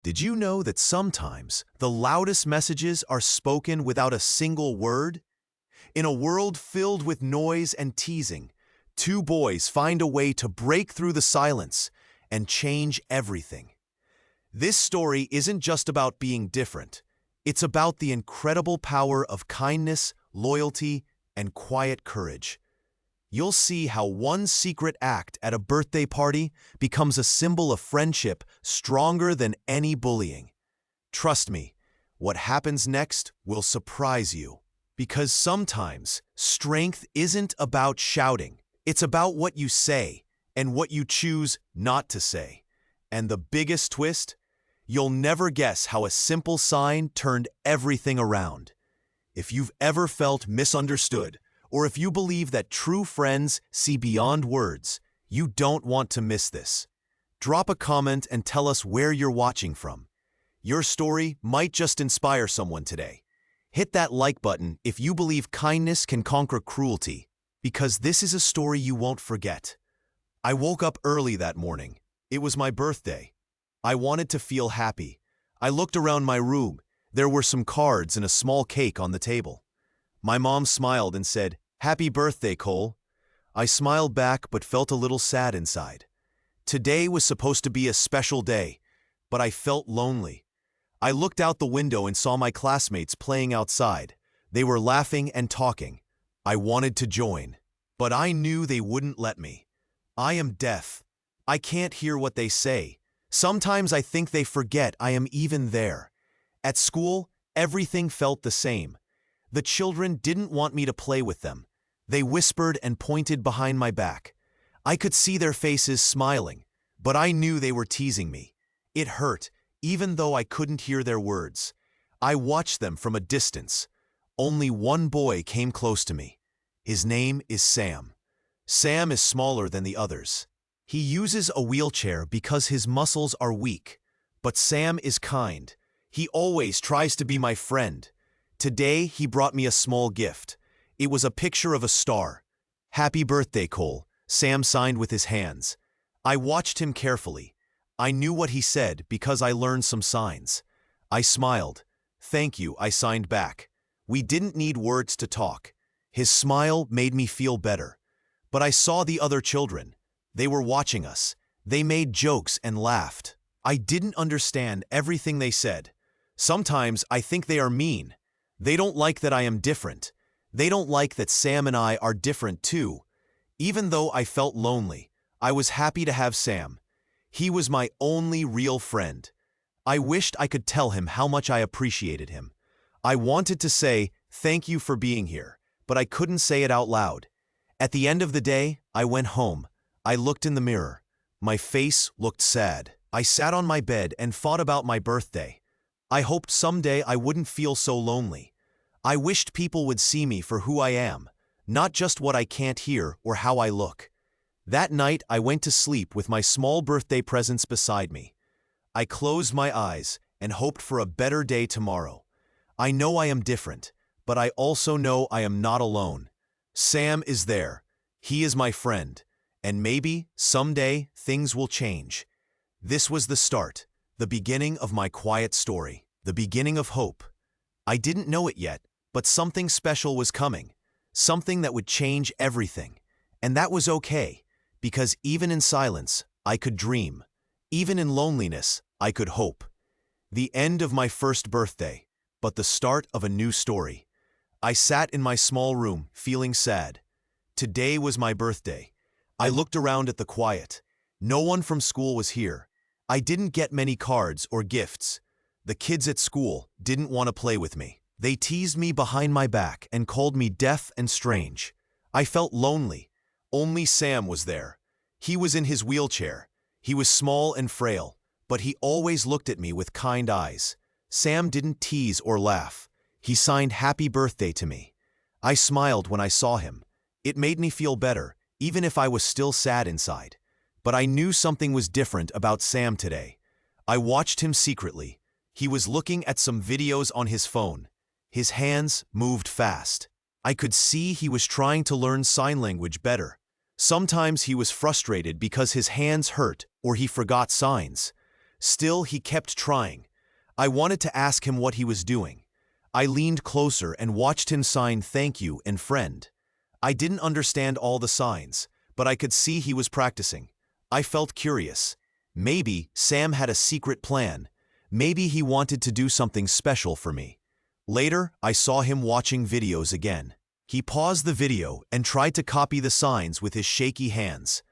Did you know that sometimes the loudest messages are spoken without a single word? In a world filled with noise and teasing, two boys find a way to break through the silence and change everything. This story isn't just about being different. It's about the incredible power of kindness, loyalty, and quiet courage. You'll see how one secret act at a birthday party becomes a symbol of friendship stronger than any bullying. Trust me, what happens next will surprise you. Because sometimes strength isn't about shouting. It's about what you say and what you choose not to say. And the biggest twist? You'll never guess how a simple sign turned everything around. If you've ever felt misunderstood, or if you believe that true friends see beyond words, you don't want to miss this. Drop a comment and tell us where you're watching from. Your story might just inspire someone today. Hit that like button if you believe kindness can conquer cruelty, because this is a story you won't forget. I woke up early that morning. It was my birthday. I wanted to feel happy. I looked around my room. There were some cards and a small cake on the table. My mom smiled and said, "Happy birthday, Cole." I smiled back but felt a little sad inside. Today was supposed to be a special day, but I felt lonely. I looked out the window and saw my classmates playing outside. They were laughing and talking. I wanted to join, but I knew they wouldn't let me. I am deaf. I can't hear what they say. Sometimes I think they forget I am even there. At school, everything felt the same. The children didn't want me to play with them. They whispered and pointed behind my back. I could see their faces smiling, but I knew they were teasing me. It hurt, even though I couldn't hear their words. I watched them from a distance. Only one boy came close to me. His name is Sam. Sam is smaller than the others. He uses a wheelchair because his muscles are weak. But Sam is kind. He always tries to be my friend. Today, he brought me a small gift. It was a picture of a star. "Happy birthday, Cole," Sam signed with his hands. I watched him carefully. I knew what he said because I learned some signs. I smiled. "Thank you," I signed back. We didn't need words to talk. His smile made me feel better. But I saw the other children. They were watching us. They made jokes and laughed. I didn't understand everything they said. Sometimes I think they are mean. They don't like that I am different. They don't like that Sam and I are different too. Even though I felt lonely, I was happy to have Sam. He was my only real friend. I wished I could tell him how much I appreciated him. I wanted to say, "Thank you for being here," but I couldn't say it out loud. At the end of the day, I went home. I looked in the mirror. My face looked sad. I sat on my bed and thought about my birthday. I hoped someday I wouldn't feel so lonely. I wished people would see me for who I am, not just what I can't hear or how I look. That night, I went to sleep with my small birthday presents beside me. I closed my eyes and hoped for a better day tomorrow. I know I am different, but I also know I am not alone. Sam is there. He is my friend. And maybe, someday, things will change. This was the start, the beginning of my quiet story, the beginning of hope. I didn't know it yet, but something special was coming, something that would change everything. And that was okay, because even in silence, I could dream. Even in loneliness, I could hope. The end of my first birthday, but the start of a new story. I sat in my small room, feeling sad. Today was my birthday. I looked around at the quiet. No one from school was here. I didn't get many cards or gifts. The kids at school didn't want to play with me. They teased me behind my back and called me deaf and strange. I felt lonely. Only Sam was there. He was in his wheelchair. He was small and frail, but he always looked at me with kind eyes. Sam didn't tease or laugh. He signed "Happy Birthday" to me. I smiled when I saw him. It made me feel better, even if I was still sad inside. But I knew something was different about Sam today. I watched him secretly. He was looking at some videos on his phone. His hands moved fast. I could see he was trying to learn sign language better. Sometimes he was frustrated because his hands hurt or he forgot signs. Still, he kept trying. I wanted to ask him what he was doing. I leaned closer and watched him sign thank you and friend. I didn't understand all the signs, but I could see he was practicing. I felt curious. Maybe Sam had a secret plan. Maybe he wanted to do something special for me. Later, I saw him watching videos again. He paused the video and tried to copy the signs with his shaky hands.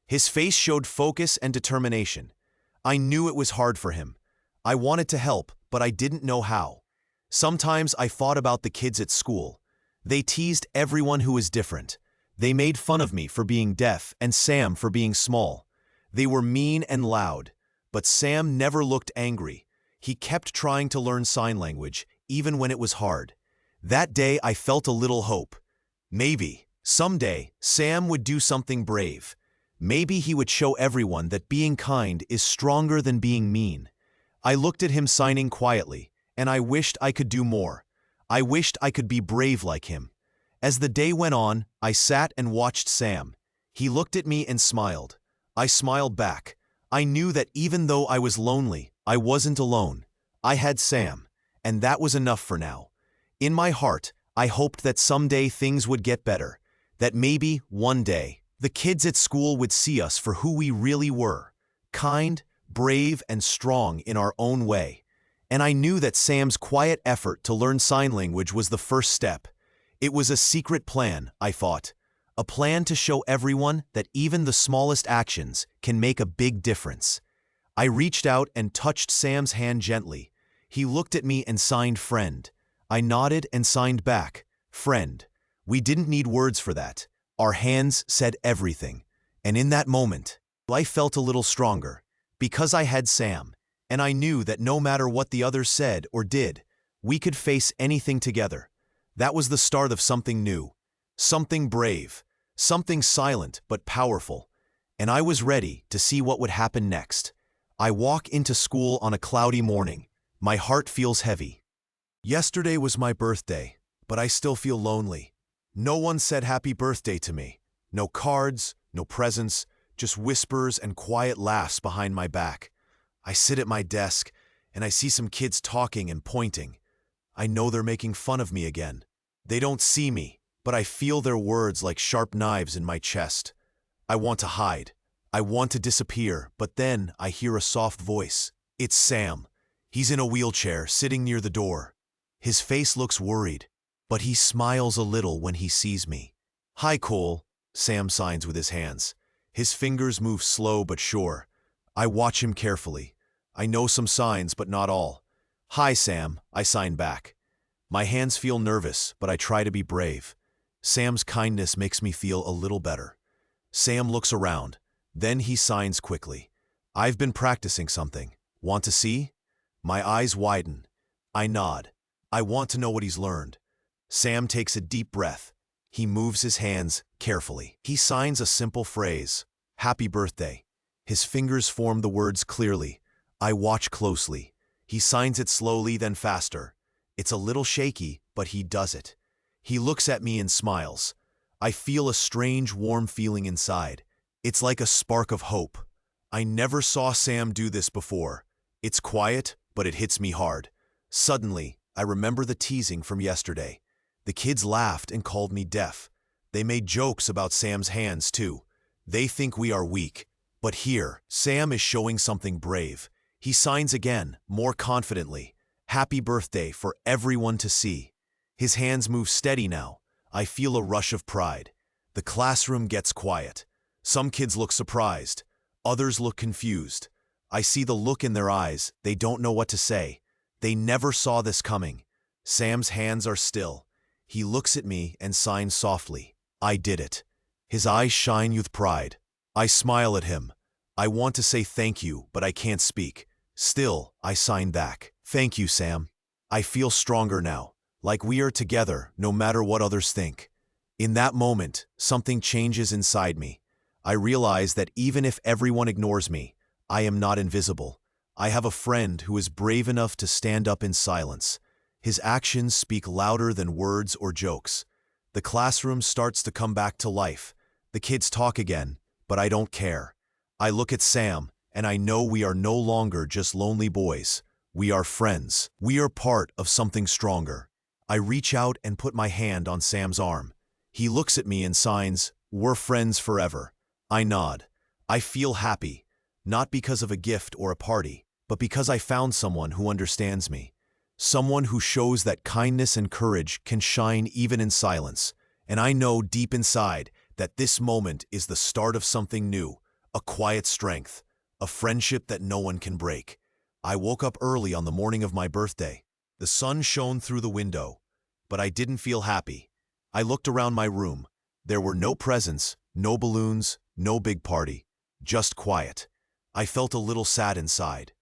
His face showed focus and determination. I knew it was hard for him. I wanted to help, but I didn't know how. Sometimes I thought about the kids at school. They teased everyone who was different. They made fun of me for being deaf and Sam for being small. They were mean and loud, but Sam never looked angry. He kept trying to learn sign language, even when it was hard. That day I felt a little hope. Maybe, someday, Sam would do something brave. Maybe he would show everyone that being kind is stronger than being mean. I looked at him signing quietly, and I wished I could do more. I wished I could be brave like him. As the day went on, I sat and watched Sam. He looked at me and smiled. I smiled back. I knew that even though I was lonely, I wasn't alone. I had Sam, and that was enough for now. In my heart, I hoped that someday things would get better, that maybe, one day, the kids at school would see us for who we really were, kind, brave, and strong in our own way. And I knew that Sam's quiet effort to learn sign language was the first step. It was a secret plan, I thought. A plan to show everyone that even the smallest actions can make a big difference. I reached out and touched Sam's hand gently. He looked at me and signed friend. I nodded and signed back, friend. We didn't need words for that. Our hands said everything. And in that moment, life felt a little stronger. Because I had Sam, and I knew that no matter what the others said or did, we could face anything together. That was the start of something new. Something brave. Something silent but powerful. And I was ready to see what would happen next. I walk into school on a cloudy morning. My heart feels heavy. Yesterday was my birthday, but I still feel lonely. No one said happy birthday to me. No cards, no presents, just whispers and quiet laughs behind my back. I sit at my desk, and I see some kids talking and pointing. I know they're making fun of me again. They don't see me, but I feel their words like sharp knives in my chest. I want to hide. I want to disappear, but then I hear a soft voice. It's Sam. He's in a wheelchair, sitting near the door. His face looks worried, but he smiles a little when he sees me. Hi, Cole, Sam signs with his hands. His fingers move slow but sure. I watch him carefully. I know some signs, but not all. Hi, Sam, I sign back. My hands feel nervous, but I try to be brave. Sam's kindness makes me feel a little better. Sam looks around. Then he signs quickly. I've been practicing something. Want to see? My eyes widen. I nod. I want to know what he's learned. Sam takes a deep breath. He moves his hands carefully. He signs a simple phrase, happy birthday. His fingers form the words clearly. I watch closely. He signs it slowly, then faster. It's a little shaky, but he does it. He looks at me and smiles. I feel a strange, warm feeling inside. It's like a spark of hope. I never saw Sam do this before. It's quiet, but it hits me hard. Suddenly, I remember the teasing from yesterday. The kids laughed and called me deaf. They made jokes about Sam's hands, too. They think we are weak. But here, Sam is showing something brave. He signs again, more confidently. Happy birthday for everyone to see. His hands move steady now. I feel a rush of pride. The classroom gets quiet. Some kids look surprised. Others look confused. I see the look in their eyes. They don't know what to say. They never saw this coming. Sam's hands are still. He looks at me and signs softly. I did it. His eyes shine with pride. I smile at him. I want to say thank you, but I can't speak. Still, I sign back. Thank you, Sam. I feel stronger now, like we are together no matter what others think. In that moment, something changes inside me. I realize that even if everyone ignores me, I am not invisible. I have a friend who is brave enough to stand up in silence. His actions speak louder than words or jokes. The classroom starts to come back to life. The kids talk again, but I don't care. I look at Sam. and I know we are no longer just lonely boys. We are friends. We are part of something stronger. I reach out and put my hand on Sam's arm. He looks at me and signs, "We're friends forever." I nod. I feel happy, not because of a gift or a party, but because I found someone who understands me. Someone who shows that kindness and courage can shine even in silence. And I know deep inside that this moment is the start of something new, a quiet strength, a friendship that no one can break. I woke up early on the morning of my birthday. The sun shone through the window, but I didn't feel happy. I looked around my room. There were no presents, no balloons, no big party, just quiet. I felt a little sad inside.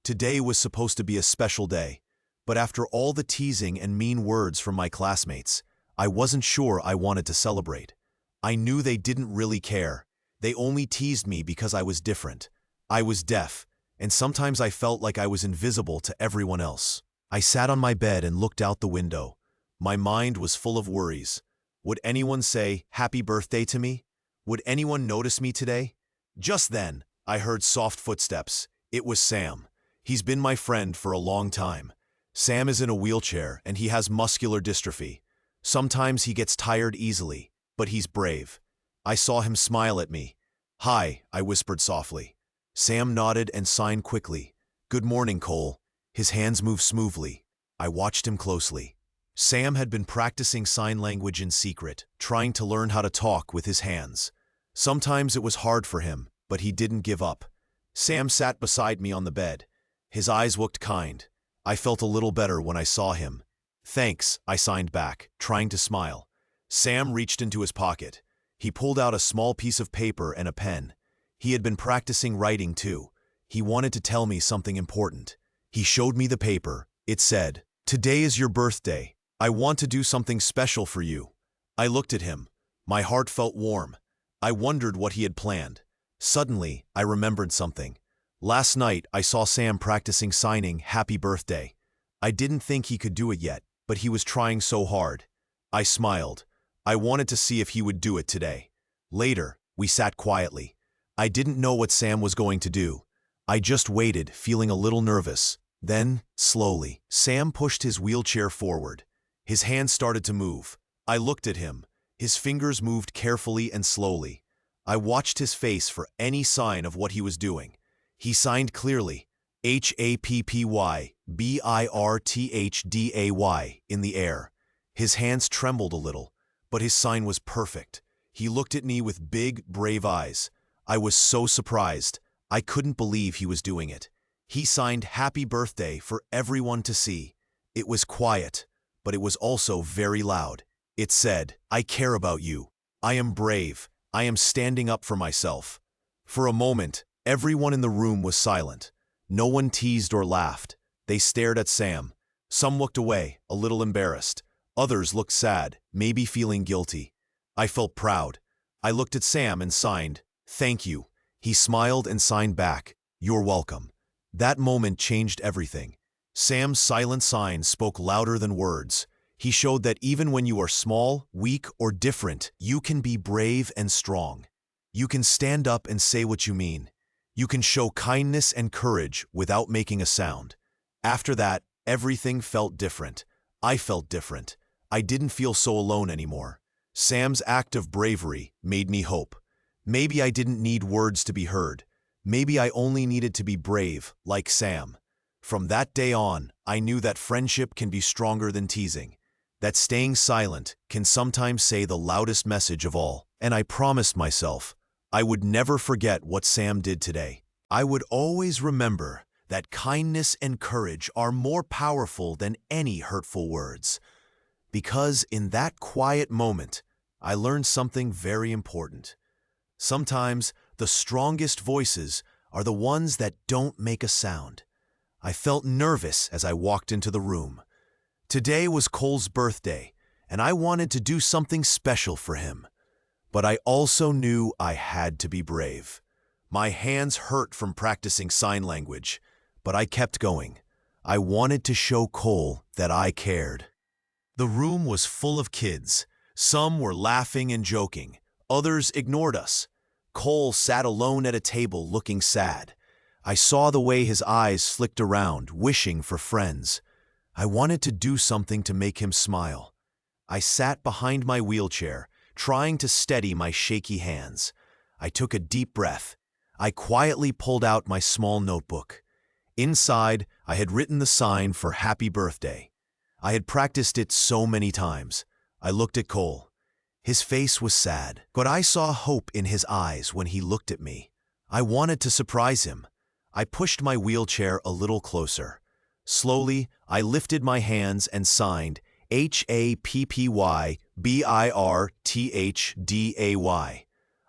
Today was supposed to be a special day, but after all the teasing and mean words from my classmates, I wasn't sure I wanted to celebrate. I knew they didn't really care. They only teased me because I was different. I was deaf, and sometimes I felt like I was invisible to everyone else. I sat on my bed and looked out the window. My mind was full of worries. Would anyone say happy birthday to me? Would anyone notice me today? Just then, I heard soft footsteps. It was Sam. He's been my friend for a long time. Sam is in a wheelchair and he has muscular dystrophy. Sometimes he gets tired easily, but he's brave. I saw him smile at me. "Hi," I whispered softly. Sam nodded and signed quickly. "Good morning, Cole." His hands moved smoothly. I watched him closely. Sam had been practicing sign language in secret, trying to learn how to talk with his hands. Sometimes it was hard for him, but he didn't give up. Sam sat beside me on the bed. His eyes looked kind. I felt a little better when I saw him. "Thanks," I signed back, trying to smile. Sam reached into his pocket. He pulled out a small piece of paper and a pen. He had been practicing writing too. He wanted to tell me something important. He showed me the paper. It said, "Today is your birthday. I want to do something special for you." I looked at him. My heart felt warm. I wondered what he had planned. Suddenly, I remembered something. Last night, I saw Sam practicing signing "Happy Birthday." I didn't think he could do it yet, but he was trying so hard. I smiled. I wanted to see if he would do it today. Later, we sat quietly. I didn't know what Sam was going to do. I just waited, feeling a little nervous. Then, slowly, Sam pushed his wheelchair forward. His hands started to move. I looked at him. His fingers moved carefully and slowly. I watched his face for any sign of what he was doing. He signed clearly, "HAPPY BIRTHDAY" in the air. His hands trembled a little, but his sign was perfect. He looked at me with big, brave eyes. I was so surprised. I couldn't believe he was doing it. He signed "Happy Birthday" for everyone to see. It was quiet, but it was also very loud. It said, "I care about you. I am brave. I am standing up for myself." For a moment, everyone in the room was silent. No one teased or laughed. They stared at Sam. Some looked away, a little embarrassed. Others looked sad, maybe feeling guilty. I felt proud. I looked at Sam and signed, "Thank you." He smiled and signed back, "You're welcome." That moment changed everything. Sam's silent sign spoke louder than words. He showed that even when you are small, weak, or different, you can be brave and strong. You can stand up and say what you mean. You can show kindness and courage without making a sound. After that, everything felt different. I felt different. I didn't feel so alone anymore. Sam's act of bravery made me hope. Maybe I didn't need words to be heard. Maybe I only needed to be brave, like Sam. From that day on, I knew that friendship can be stronger than teasing. That staying silent can sometimes say the loudest message of all. And I promised myself, I would never forget what Sam did today. I would always remember that kindness and courage are more powerful than any hurtful words. Because in that quiet moment, I learned something very important. Sometimes the strongest voices are the ones that don't make a sound. I felt nervous as I walked into the room. Today was Cole's birthday, and I wanted to do something special for him. But I also knew I had to be brave. My hands hurt from practicing sign language, but I kept going. I wanted to show Cole that I cared. The room was full of kids. Some were laughing and joking. Others ignored us. Cole sat alone at a table looking sad. I saw the way his eyes flicked around, wishing for friends. I wanted to do something to make him smile. I sat behind my wheelchair, trying to steady my shaky hands. I took a deep breath. I quietly pulled out my small notebook. Inside, I had written the sign for Happy Birthday. I had practiced it so many times. I looked at Cole. His face was sad, but I saw hope in his eyes when he looked at me. I wanted to surprise him. I pushed my wheelchair a little closer. Slowly, I lifted my hands and signed HAPPYBIRTHDAY.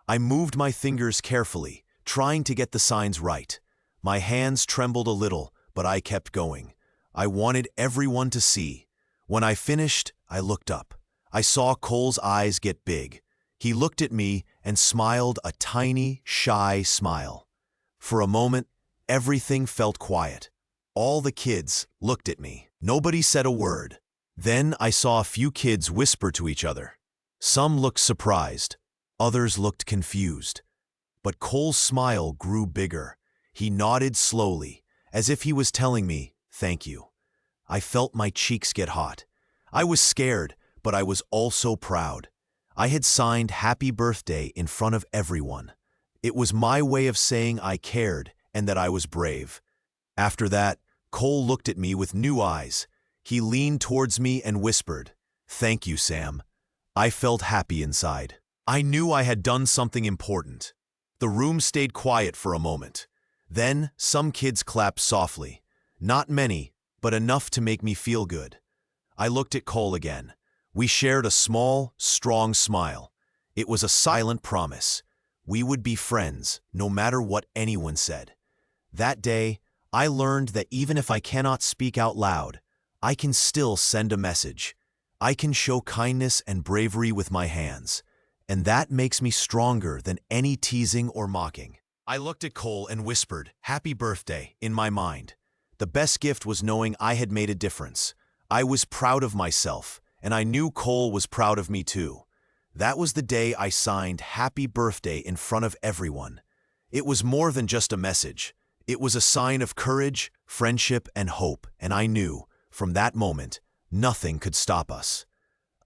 I moved my fingers carefully, trying to get the signs right. My hands trembled a little, but I kept going. I wanted everyone to see. When I finished, I looked up. I saw Cole's eyes get big. He looked at me and smiled a tiny, shy smile. For a moment, everything felt quiet. All the kids looked at me. Nobody said a word. Then I saw a few kids whisper to each other. Some looked surprised. Others looked confused. But Cole's smile grew bigger. He nodded slowly, as if he was telling me, "Thank you." I felt my cheeks get hot. I was scared, but I was also proud. I had signed Happy Birthday in front of everyone. It was my way of saying I cared and that I was brave. After that, Cole looked at me with new eyes. He leaned towards me and whispered, "Thank you, Sam." I felt happy inside. I knew I had done something important. The room stayed quiet for a moment. Then, some kids clapped softly. Not many, but enough to make me feel good. I looked at Cole again. We shared a small, strong smile. It was a silent promise. We would be friends, no matter what anyone said. That day, I learned that even if I cannot speak out loud, I can still send a message. I can show kindness and bravery with my hands, and that makes me stronger than any teasing or mocking. I looked at Cole and whispered, "Happy Birthday," in my mind. The best gift was knowing I had made a difference. I was proud of myself, and I knew Cole was proud of me too. That was the day I signed Happy Birthday in front of everyone. It was more than just a message. It was a sign of courage, friendship, and hope, and I knew, from that moment, nothing could stop us.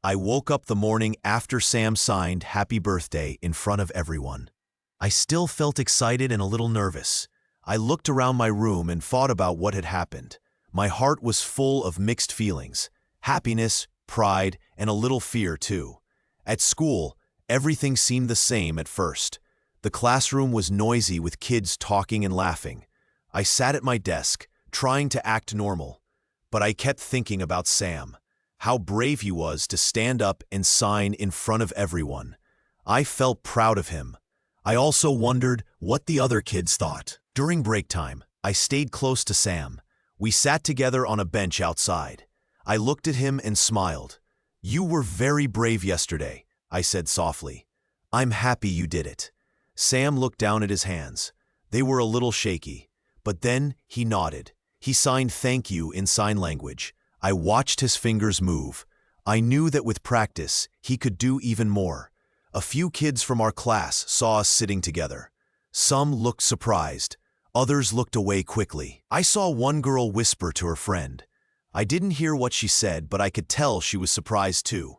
I woke up the morning after Sam signed Happy Birthday in front of everyone. I still felt excited and a little nervous. I looked around my room and thought about what had happened. My heart was full of mixed feelings, happiness, pride, and a little fear too. At school, everything seemed the same at first. The classroom was noisy with kids talking and laughing. I sat at my desk, trying to act normal. But I kept thinking about Sam, how brave he was to stand up and sign in front of everyone. I felt proud of him. I also wondered what the other kids thought. During break time, I stayed close to Sam. We sat together on a bench outside. I looked at him and smiled. "You were very brave yesterday," I said softly. "I'm happy you did it." Sam looked down at his hands. They were a little shaky, but then he nodded. He signed "thank you" in sign language. I watched his fingers move. I knew that with practice, he could do even more. A few kids from our class saw us sitting together. Some looked surprised. Others looked away quickly. I saw one girl whisper to her friend. I didn't hear what she said, but I could tell she was surprised too.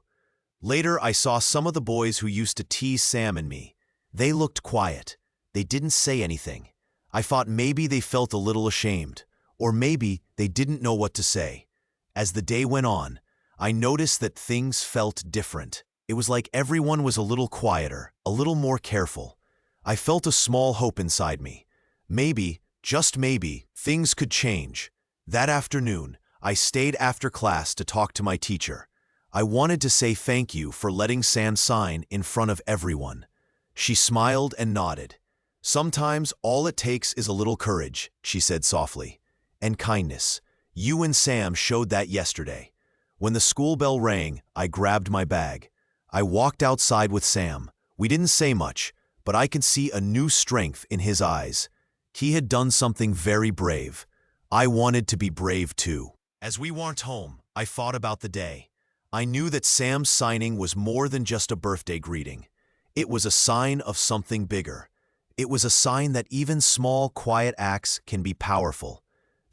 Later, I saw some of the boys who used to tease Sam and me. They looked quiet. They didn't say anything. I thought maybe they felt a little ashamed, or maybe they didn't know what to say. As the day went on, I noticed that things felt different. It was like everyone was a little quieter, a little more careful. I felt a small hope inside me. Maybe, just maybe, things could change. That afternoon, I stayed after class to talk to my teacher. I wanted to say thank you for letting Sam sign in front of everyone. She smiled and nodded. "Sometimes all it takes is a little courage," she said softly. "And kindness. You and Sam showed that yesterday." When the school bell rang, I grabbed my bag. I walked outside with Sam. We didn't say much, but I could see a new strength in his eyes. He had done something very brave. I wanted to be brave too. As we walked home, I thought about the day. I knew that Sam's signing was more than just a birthday greeting. It was a sign of something bigger. It was a sign that even small, quiet acts can be powerful,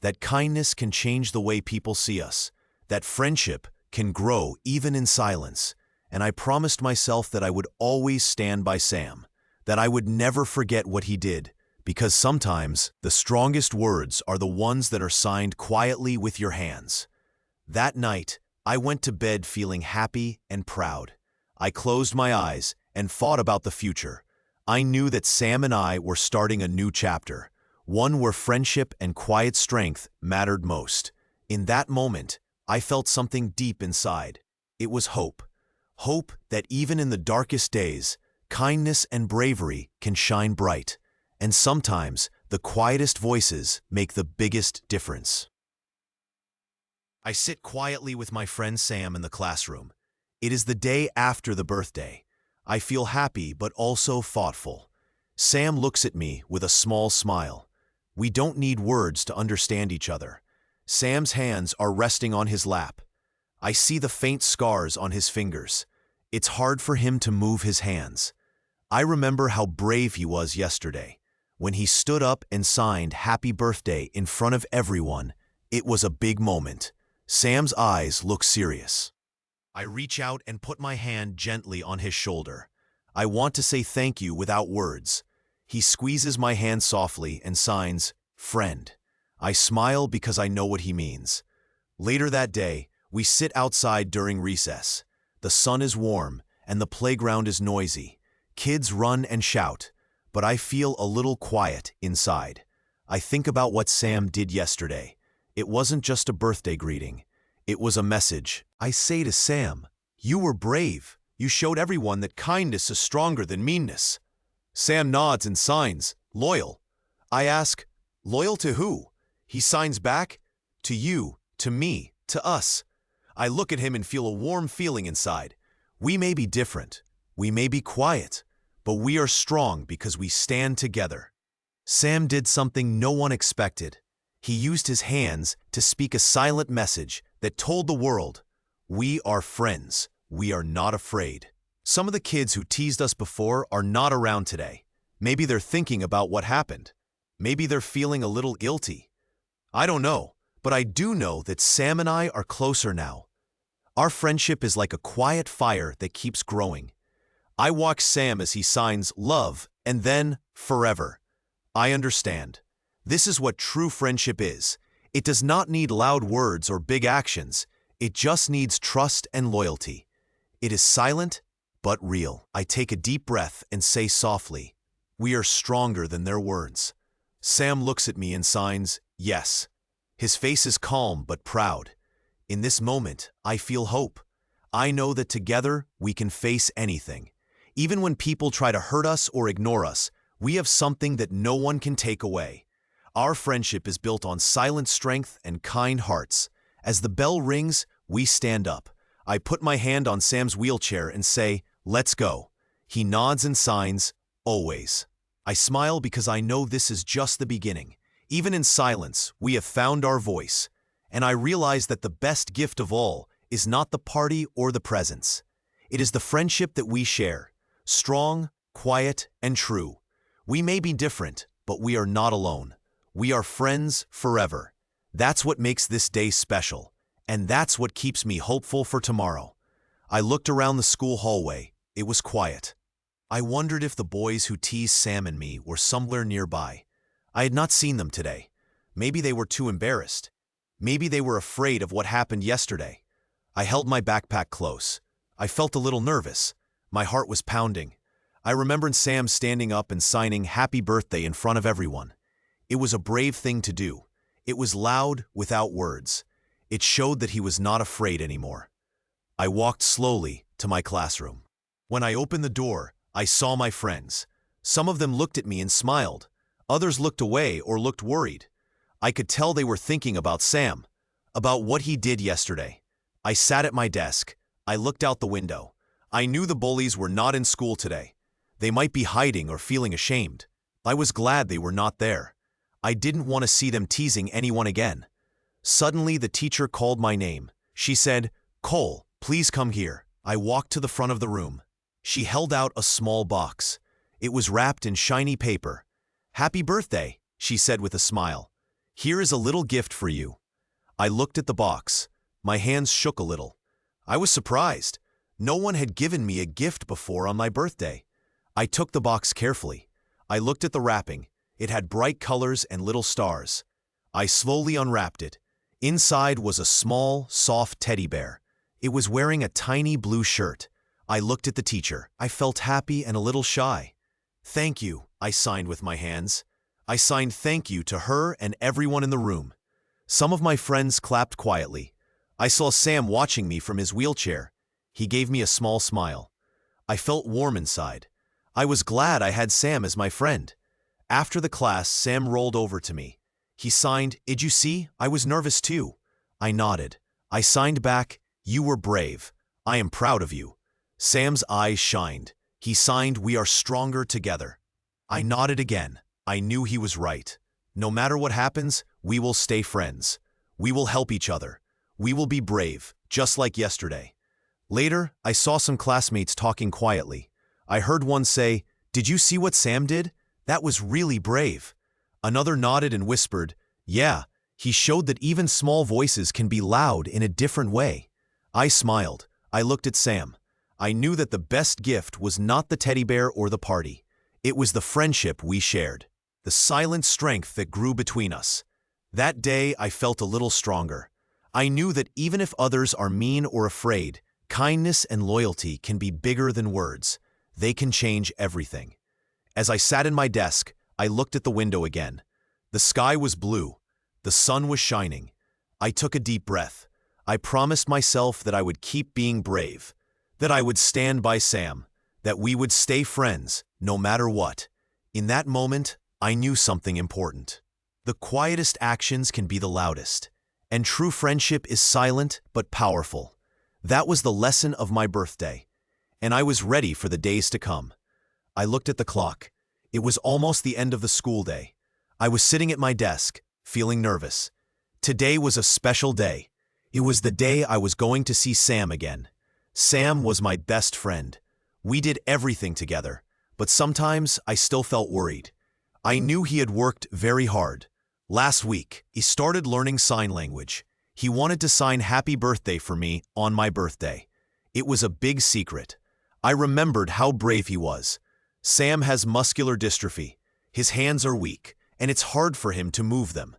that kindness can change the way people see us, that friendship can grow even in silence. And I promised myself that I would always stand by Sam, that I would never forget what he did, because sometimes the strongest words are the ones that are signed quietly with your hands. That night, I went to bed feeling happy and proud. I closed my eyes and thought about the future. I knew that Sam and I were starting a new chapter, one where friendship and quiet strength mattered most. In that moment, I felt something deep inside. It was hope. Hope that even in the darkest days, kindness and bravery can shine bright. And sometimes, the quietest voices make the biggest difference. I sit quietly with my friend Sam in the classroom. It is the day after the birthday. I feel happy but also thoughtful. Sam looks at me with a small smile. We don't need words to understand each other. Sam's hands are resting on his lap. I see the faint scars on his fingers. It's hard for him to move his hands. I remember how brave he was yesterday. When he stood up and signed "Happy Birthday" in front of everyone, it was a big moment. Sam's eyes look serious. I reach out and put my hand gently on his shoulder. I want to say thank you without words. He squeezes my hand softly and signs, "Friend." I smile because I know what he means. Later that day, we sit outside during recess. The sun is warm and the playground is noisy. Kids run and shout, but I feel a little quiet inside. I think about what Sam did yesterday. It wasn't just a birthday greeting. It was a message. I say to Sam, "You were brave. You showed everyone that kindness is stronger than meanness." Sam nods and signs, "Loyal." I ask, "Loyal to who?" He signs back, "To you, to me, to us." I look at him and feel a warm feeling inside. We may be different. We may be quiet, but we are strong because we stand together. Sam did something no one expected. He used his hands to speak a silent message that told the world, "We are friends. We are not afraid." Some of the kids who teased us before are not around today. Maybe they're thinking about what happened. Maybe they're feeling a little guilty. I don't know, but I do know that Sam and I are closer now. Our friendship is like a quiet fire that keeps growing. I watch Sam as he signs "Love" and then "Forever." I understand. This is what true friendship is. It does not need loud words or big actions. It just needs trust and loyalty. It is silent, but real. I take a deep breath and say softly, "We are stronger than their words." Sam looks at me and signs, "Yes." His face is calm but proud. In this moment, I feel hope. I know that together we can face anything. Even when people try to hurt us or ignore us, we have something that no one can take away. Our friendship is built on silent strength and kind hearts. As the bell rings, we stand up. I put my hand on Sam's wheelchair and say, "Let's go." He nods and signs, "Always." I smile because I know this is just the beginning. Even in silence, we have found our voice. And I realize that the best gift of all is not the party or the presents. It is the friendship that we share. Strong, quiet, and true. We may be different, but we are not alone. We are friends forever. That's what makes this day special. And that's what keeps me hopeful for tomorrow. I looked around the school hallway. It was quiet. I wondered if the boys who teased Sam and me were somewhere nearby. I had not seen them today. Maybe they were too embarrassed. Maybe they were afraid of what happened yesterday. I held my backpack close. I felt a little nervous. My heart was pounding. I remembered Sam standing up and signing "Happy Birthday" in front of everyone. It was a brave thing to do. It was loud, without words. It showed that he was not afraid anymore. I walked slowly to my classroom. When I opened the door, I saw my friends. Some of them looked at me and smiled. Others looked away or looked worried. I could tell they were thinking about Sam, about what he did yesterday. I sat at my desk. I looked out the window. I knew the bullies were not in school today. They might be hiding or feeling ashamed. I was glad they were not there. I didn't want to see them teasing anyone again. Suddenly, the teacher called my name. She said, "Cole, please come here." I walked to the front of the room. She held out a small box. It was wrapped in shiny paper. "Happy birthday," she said with a smile. "Here is a little gift for you." I looked at the box. My hands shook a little. I was surprised. No one had given me a gift before on my birthday. I took the box carefully. I looked at the wrapping. It had bright colors and little stars. I slowly unwrapped it. Inside was a small, soft teddy bear. It was wearing a tiny blue shirt. I looked at the teacher. I felt happy and a little shy. "Thank you," I signed with my hands. I signed thank you to her and everyone in the room. Some of my friends clapped quietly. I saw Sam watching me from his wheelchair. He gave me a small smile. I felt warm inside. I was glad I had Sam as my friend. After the class, Sam rolled over to me. He signed, "Did you see? I was nervous too." I nodded. I signed back, "You were brave. I am proud of you." Sam's eyes shined. He signed, "We are stronger together." I nodded again. I knew he was right. No matter what happens, we will stay friends. We will help each other. We will be brave, just like yesterday. Later, I saw some classmates talking quietly. I heard one say, "Did you see what Sam did? That was really brave." Another nodded and whispered, "Yeah, he showed that even small voices can be loud in a different way." I smiled. I looked at Sam. I knew that the best gift was not the teddy bear or the party. It was the friendship we shared, the silent strength that grew between us. That day, I felt a little stronger. I knew that even if others are mean or afraid, kindness and loyalty can be bigger than words. They can change everything. As I sat in my desk, I looked at the window again. The sky was blue. The sun was shining. I took a deep breath. I promised myself that I would keep being brave, that I would stand by Sam, that we would stay friends, no matter what. In that moment, I knew something important. The quietest actions can be the loudest, and true friendship is silent but powerful. That was the lesson of my birthday, and I was ready for the days to come. I looked at the clock. It was almost the end of the school day. I was sitting at my desk, feeling nervous. Today was a special day. It was the day I was going to see Sam again. Sam was my best friend. We did everything together, but sometimes I still felt worried. I knew he had worked very hard. Last week, he started learning sign language. He wanted to sign happy birthday for me on my birthday. It was a big secret. I remembered how brave he was. Sam has muscular dystrophy. His hands are weak, and it's hard for him to move them.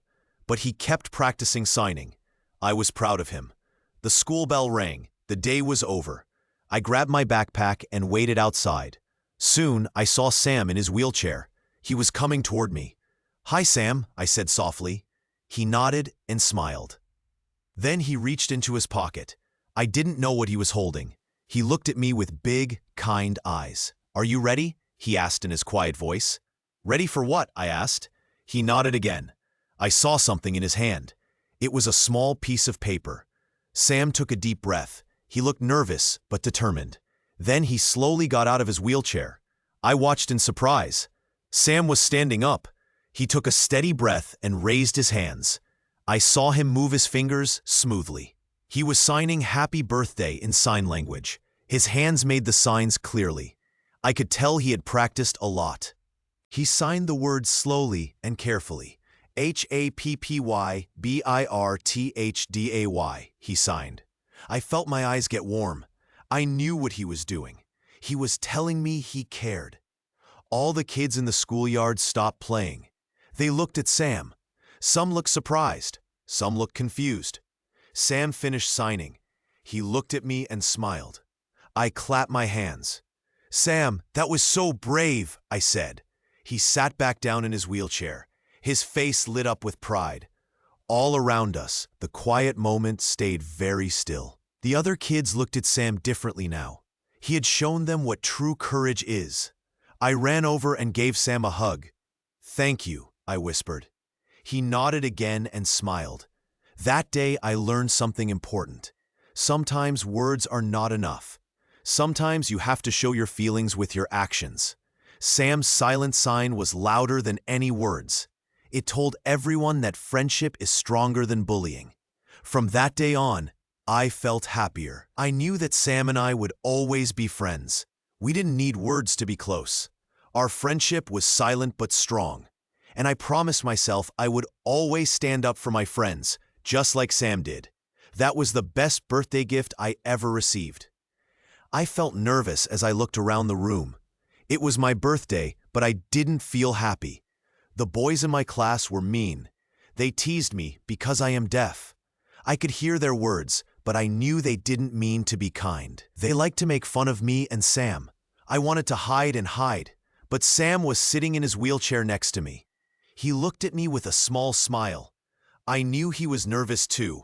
But he kept practicing signing. I was proud of him. The school bell rang. The day was over. I grabbed my backpack and waited outside. Soon, I saw Sam in his wheelchair. He was coming toward me. "Hi, Sam," I said softly. He nodded and smiled. Then he reached into his pocket. I didn't know what he was holding. He looked at me with big, kind eyes. "Are you ready?" he asked in his quiet voice. "Ready for what?" I asked. He nodded again. I saw something in his hand. It was a small piece of paper. Sam took a deep breath. He looked nervous but determined. Then he slowly got out of his wheelchair. I watched in surprise. Sam was standing up. He took a steady breath and raised his hands. I saw him move his fingers smoothly. He was signing happy birthday in sign language. His hands made the signs clearly. I could tell he had practiced a lot. He signed the words slowly and carefully. "Happybirthday," he signed. I felt my eyes get warm. I knew what he was doing. He was telling me he cared. All the kids in the schoolyard stopped playing. They looked at Sam. Some looked surprised. Some looked confused. Sam finished signing. He looked at me and smiled. I clapped my hands. "Sam, that was so brave," I said. He sat back down in his wheelchair. His face lit up with pride. All around us, the quiet moment stayed very still. The other kids looked at Sam differently now. He had shown them what true courage is. I ran over and gave Sam a hug. "Thank you," I whispered. He nodded again and smiled. That day I learned something important. Sometimes words are not enough. Sometimes you have to show your feelings with your actions. Sam's silent sign was louder than any words. It told everyone that friendship is stronger than bullying. From that day on, I felt happier. I knew that Sam and I would always be friends. We didn't need words to be close. Our friendship was silent but strong, and I promised myself I would always stand up for my friends, just like Sam did. That was the best birthday gift I ever received. I felt nervous as I looked around the room. It was my birthday, but I didn't feel happy. The boys in my class were mean. They teased me because I am deaf. I could hear their words, but I knew they didn't mean to be kind. They liked to make fun of me and Sam. I wanted to hide and hide, but Sam was sitting in his wheelchair next to me. He looked at me with a small smile. I knew he was nervous too.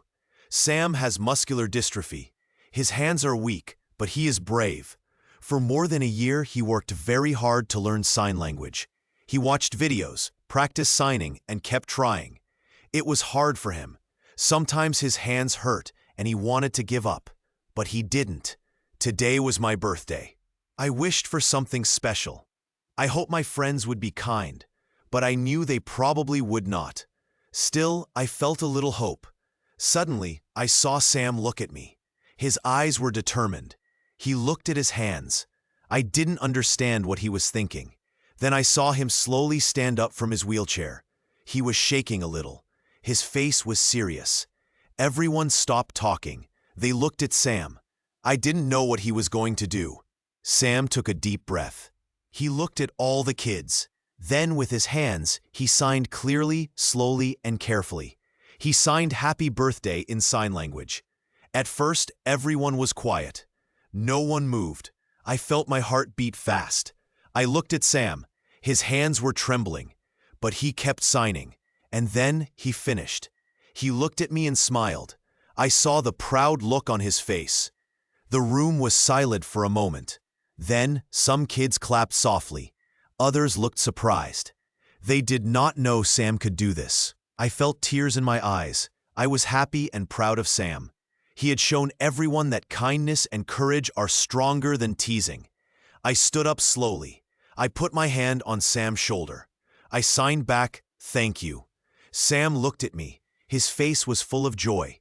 Sam has muscular dystrophy. His hands are weak, but he is brave. For more than a year, he worked very hard to learn sign language. He watched videos, practiced signing, and kept trying. It was hard for him. Sometimes his hands hurt, and he wanted to give up. But he didn't. Today was my birthday. I wished for something special. I hoped my friends would be kind, but I knew they probably would not. Still, I felt a little hope. Suddenly, I saw Sam look at me. His eyes were determined. He looked at his hands. I didn't understand what he was thinking. Then I saw him slowly stand up from his wheelchair. He was shaking a little. His face was serious. Everyone stopped talking. They looked at Sam. I didn't know what he was going to do. Sam took a deep breath. He looked at all the kids. Then, with his hands, he signed clearly, slowly, and carefully. He signed Happy Birthday in sign language. At first, everyone was quiet. No one moved. I felt my heart beat fast. I looked at Sam. His hands were trembling, but he kept signing. And then he finished. He looked at me and smiled. I saw the proud look on his face. The room was silent for a moment. Then some kids clapped softly. Others looked surprised. They did not know Sam could do this. I felt tears in my eyes. I was happy and proud of Sam. He had shown everyone that kindness and courage are stronger than teasing. I stood up slowly. I put my hand on Sam's shoulder. I signed back, "Thank you." Sam looked at me. His face was full of joy.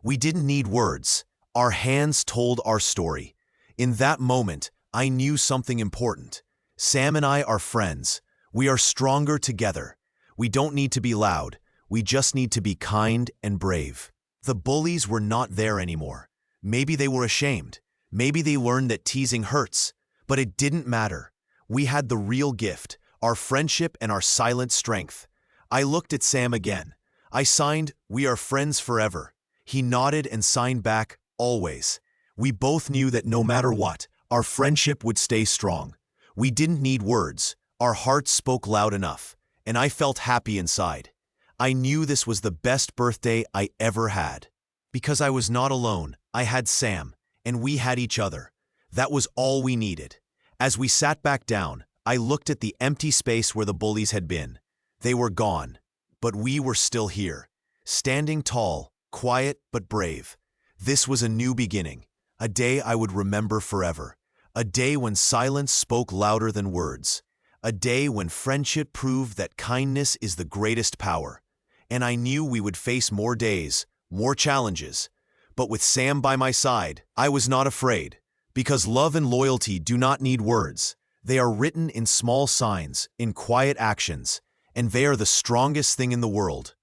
We didn't need words. Our hands told our story. In that moment, I knew something important. Sam and I are friends. We are stronger together. We don't need to be loud. We just need to be kind and brave. The bullies were not there anymore. Maybe they were ashamed. Maybe they learned that teasing hurts. But it didn't matter. We had the real gift, our friendship and our silent strength. I looked at Sam again. I signed, "We are friends forever." He nodded and signed back, "Always." We both knew that no matter what, our friendship would stay strong. We didn't need words. Our hearts spoke loud enough, and I felt happy inside. I knew this was the best birthday I ever had. Because I was not alone, I had Sam, and we had each other. That was all we needed. As we sat back down, I looked at the empty space where the bullies had been. They were gone, but we were still here, standing tall, quiet but brave. This was a new beginning, a day I would remember forever, a day when silence spoke louder than words, a day when friendship proved that kindness is the greatest power. And I knew we would face more days, more challenges. But with Sam by my side, I was not afraid, because love and loyalty do not need words. They are written in small signs, in quiet actions, and they are the strongest thing in the world.